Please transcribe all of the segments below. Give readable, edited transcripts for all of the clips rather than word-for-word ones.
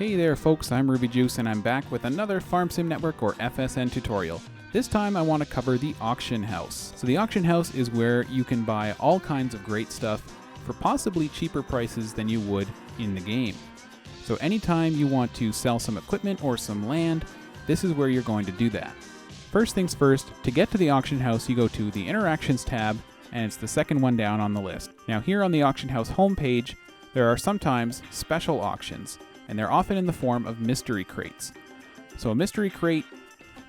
Hey there folks, I'm Ruby Juice and I'm back with another Farm Sim Network or FSN tutorial. This time I want to cover the auction house. So the auction house is where you can buy all kinds of great stuff for possibly cheaper prices than you would in the game. So anytime you want to sell some equipment or some land, this is where you're going to do that. First things first, to get to the auction house you go to the Interactions tab and it's the second one down on the list. Now here on the auction house homepage, there are sometimes special auctions, and they're often in the form of mystery crates. So a mystery crate,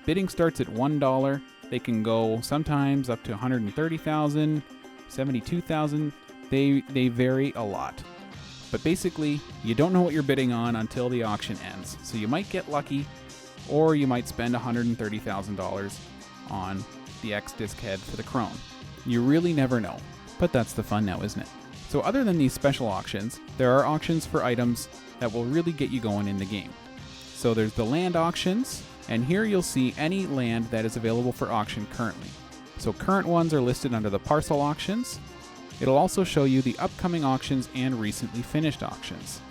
bidding starts at $1. They can go sometimes up to $130,000, $72,000. They vary a lot. But basically, you don't know what you're bidding on until the auction ends. So you might get lucky, or you might spend $130,000 on the X-Disc head for the Crone. You really never know. But that's the fun now, isn't it? So other than these special auctions, there are auctions for items that will really get you going in the game. So there's the land auctions, and here you'll see any land that is available for auction currently. So current ones are listed under the parcel auctions. It'll also show you the upcoming auctions and recently finished auctions.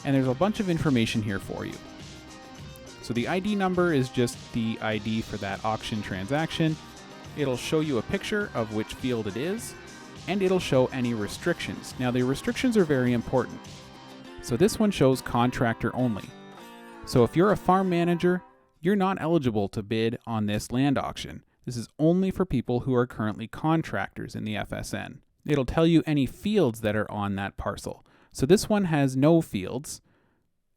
And there's a bunch of information here for you. So the ID number is just the ID for that auction transaction. It'll show you a picture of which field it is, and it'll show any restrictions. Now the restrictions are very important. So this one shows contractor only. So if you're a farm manager, you're not eligible to bid on this land auction. This is only for people who are currently contractors in the FSN. It'll tell you any fields that are on that parcel. So this one has no fields.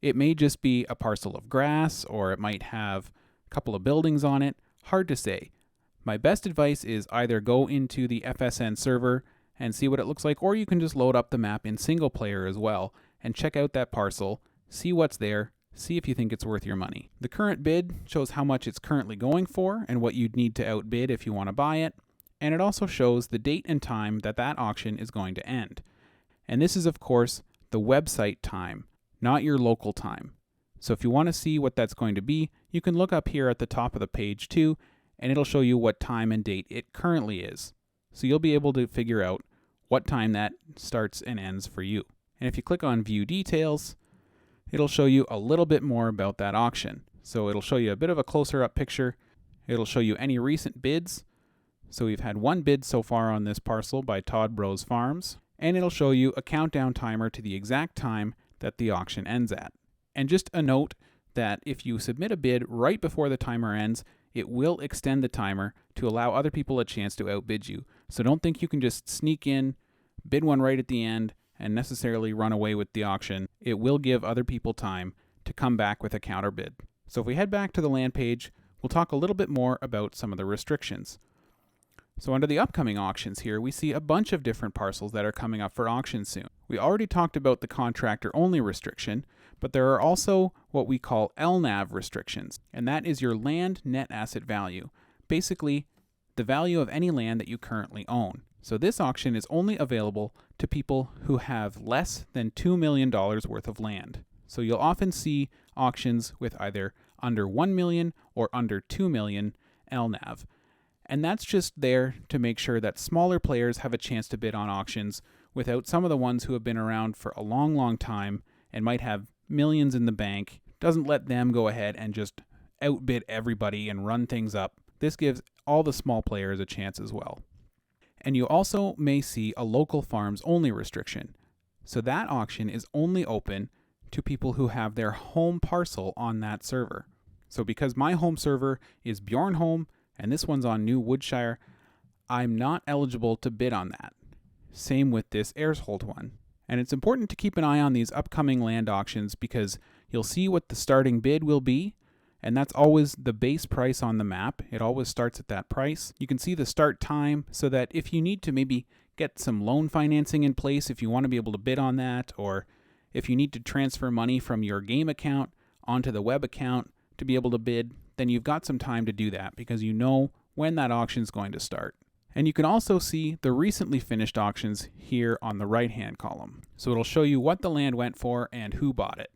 It may just be a parcel of grass, or it might have a couple of buildings on it. Hard to say. My best advice is either go into the FSN server and see what it looks like, or you can just load up the map in single player as well and check out that parcel, see what's there, see if you think it's worth your money. The current bid shows how much it's currently going for and what you'd need to outbid if you want to buy it, and it also shows the date and time that that auction is going to end. And this is of course the website time, not your local time. So if you want to see what that's going to be, you can look up here at the top of the page too, and it'll show you what time and date it currently is. So you'll be able to figure out what time that starts and ends for you. And if you click on View Details, it'll show you a little bit more about that auction. So it'll show you a bit of a closer up picture. It'll show you any recent bids. So we've had one bid so far on this parcel by Todd Bros Farms. And it'll show you a countdown timer to the exact time that the auction ends at. And just a note that if you submit a bid right before the timer ends, it will extend the timer to allow other people a chance to outbid you. So don't think you can just sneak in, bid one right at the end, and necessarily run away with the auction. It will give other people time to come back with a counter bid. So if we head back to the land page, we'll talk a little bit more about some of the restrictions. So under the upcoming auctions here, we see a bunch of different parcels that are coming up for auction soon. We already talked about the contractor only restriction, but there are also what we call LNAV restrictions, and that is your land net asset value. Basically, the value of any land that you currently own. So this auction is only available to people who have less than $2 million worth of land. So you'll often see auctions with either under 1 million or under 2 million LNAV. And that's just there to make sure that smaller players have a chance to bid on auctions without some of the ones who have been around for a long, long time and might have millions in the bank. Doesn't let them go ahead and just outbid everybody and run things up. This gives all the small players a chance as well. And you also may see a local farms only restriction. So that auction is only open to people who have their home parcel on that server. So because my home server is Bjornholm and this one's on New Woodshire, I'm not eligible to bid on that. Same with this Ayersholt one. And it's important to keep an eye on these upcoming land auctions because you'll see what the starting bid will be, and that's always the base price on the map. It always starts at that price. You can see the start time so that if you need to maybe get some loan financing in place, if you want to be able to bid on that, or if you need to transfer money from your game account onto the web account to be able to bid, then you've got some time to do that because you know when that auction is going to start. And you can also see the recently finished auctions here on the right-hand column. So it'll show you what the land went for and who bought it.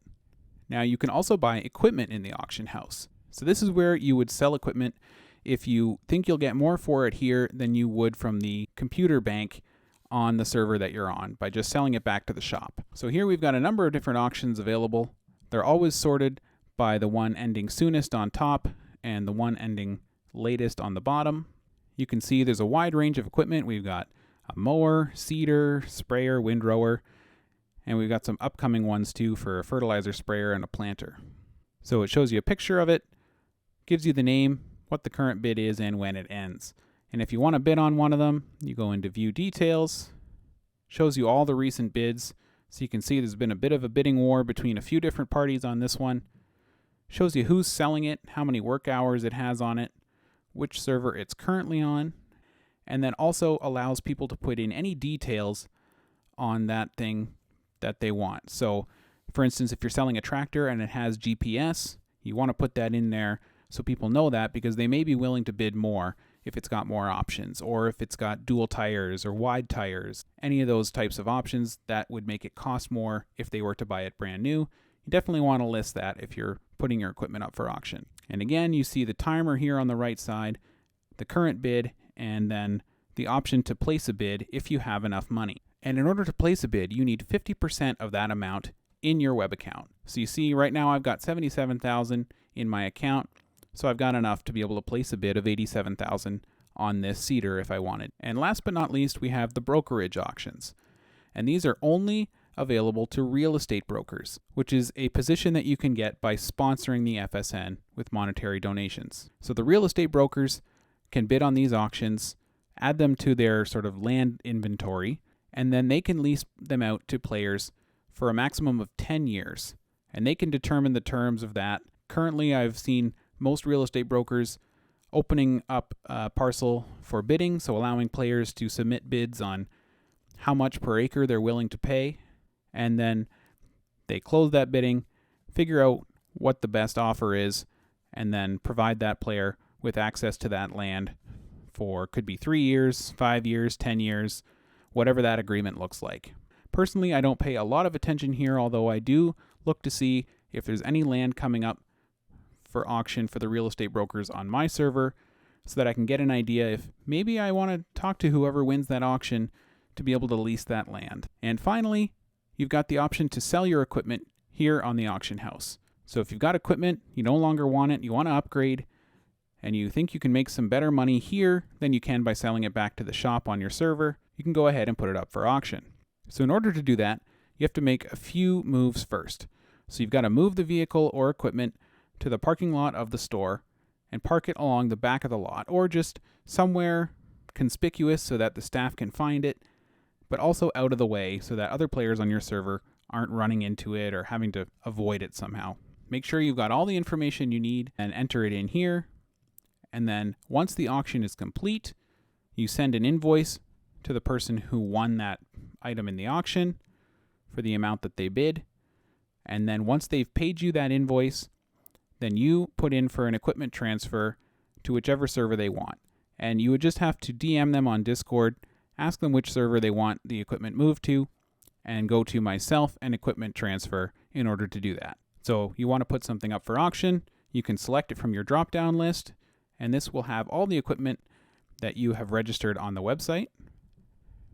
Now you can also buy equipment in the auction house. So this is where you would sell equipment if you think you'll get more for it here than you would from the computer bank on the server that you're on by just selling it back to the shop. So here we've got a number of different auctions available. They're always sorted by the one ending soonest on top and the one ending latest on the bottom. You can see there's a wide range of equipment. We've got a mower, seeder, sprayer, windrower, and we've got some upcoming ones too for a fertilizer sprayer and a planter. So it shows you a picture of it, gives you the name, what the current bid is, and when it ends. And if you want to bid on one of them, you go into View Details, shows you all the recent bids. So you can see there's been a bit of a bidding war between a few different parties on this one. Shows you who's selling it, how many work hours it has on it, which server it's currently on, and then also allows people to put in any details on that thing that they want. So, for instance, if you're selling a tractor and it has GPS, you want to put that in there so people know that, because they may be willing to bid more if it's got more options, or if it's got dual tires or wide tires. Any of those types of options that would make it cost more if they were to buy it brand new. You definitely want to list that if you're putting your equipment up for auction. And again, you see the timer here on the right side, the current bid, and then the option to place a bid if you have enough money. And in order to place a bid, you need 50% of that amount in your web account. So you see right now I've got $77,000 in my account, so I've got enough to be able to place a bid of $87,000 on this seeder if I wanted. And last but not least, we have the brokerage auctions. And these are only available to real estate brokers, which is a position that you can get by sponsoring the FSN with monetary donations. So the real estate brokers can bid on these auctions, add them to their sort of land inventory, and then they can lease them out to players for a maximum of 10 years. And they can determine the terms of that. Currently, I've seen most real estate brokers opening up a parcel for bidding, so allowing players to submit bids on how much per acre they're willing to pay, and then they close that bidding, figure out what the best offer is, and then provide that player with access to that land for, could be 3 years, 5 years, 10 years, whatever that agreement looks like. Personally, I don't pay a lot of attention here, although I do look to see if there's any land coming up for auction for the real estate brokers on my server, so that I can get an idea if maybe I want to talk to whoever wins that auction to be able to lease that land. And finally, you've got the option to sell your equipment here on the auction house. So if you've got equipment, you no longer want it, you want to upgrade, and you think you can make some better money here than you can by selling it back to the shop on your server, you can go ahead and put it up for auction. So in order to do that, you have to make a few moves first. So you've got to move the vehicle or equipment to the parking lot of the store and park it along the back of the lot, or just somewhere conspicuous so that the staff can find it, but also out of the way so that other players on your server aren't running into it or having to avoid it somehow. Make sure you've got all the information you need and enter it in here. And then once the auction is complete, you send an invoice to the person who won that item in the auction for the amount that they bid. And then once they've paid you that invoice, then you put in for an equipment transfer to whichever server they want. And you would just have to DM them on Discord, ask them which server they want the equipment moved to, and go to myself and equipment transfer in order to do that. So you want to put something up for auction, you can select it from your drop-down list, and this will have all the equipment that you have registered on the website.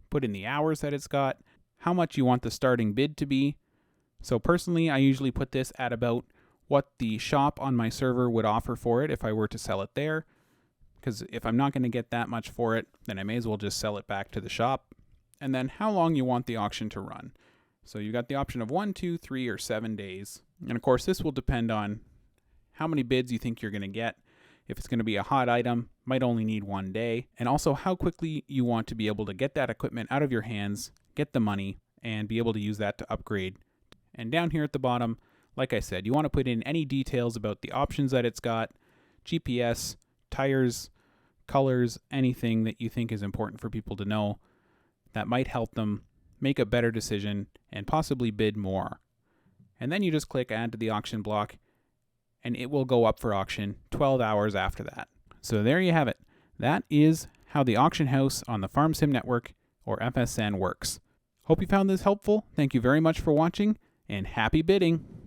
Put in the hours that it's got, how much you want the starting bid to be. So personally, I usually put this at about what the shop on my server would offer for it if I were to sell it there. Because if I'm not going to get that much for it, then I may as well just sell it back to the shop. And then how long you want the auction to run. So you got the option of 1, 2, 3, or 7 days. And of course, this will depend on how many bids you think you're going to get. If it's going to be a hot item, might only need 1 day. And also how quickly you want to be able to get that equipment out of your hands, get the money, and be able to use that to upgrade. And down here at the bottom, like I said, you want to put in any details about the options that it's got, GPS, tires, colors, anything that you think is important for people to know that might help them make a better decision and possibly bid more. And then you just click add to the auction block and it will go up for auction 12 hours after that. So there you have it. That is how the auction house on the FarmSim Network, or FSN, works. Hope you found this helpful. Thank you very much for watching, and happy bidding!